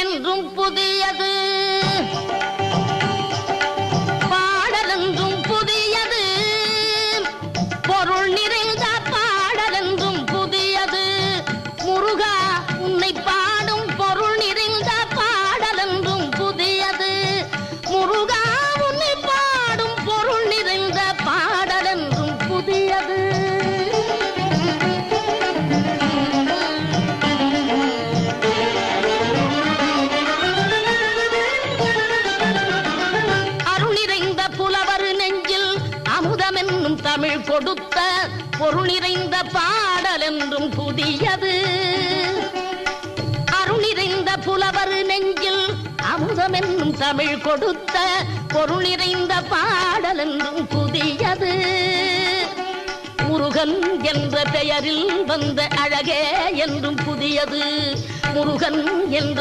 என்றும் புதியது, பாடலென்றும் புதியது, பொருள் நிறைந்த பாடலென்றும் புதியது. முருகா உன்னை பாடும் பொருள் நிறைந்த பாடலென்றும் புதியது. முருகா உன்னை பாடும் பொருள் நிறைந்த பாடலென்றும் புதியது. அமுதமென்னும் தமிழ் கொடுத்த பொருள் நிறைந்த பாடல் என்றும் புதியது. அருள் நிறைந்த புலவர் நெஞ்சில் அமுதமென்னும் தமிழ் கொடுத்த பொருள் நிறைந்த பாடல் என்றும் புதியது. முருகன் என்ற பெயரில் வந்த அழகே என்றும் புதியது. முருகன் என்ற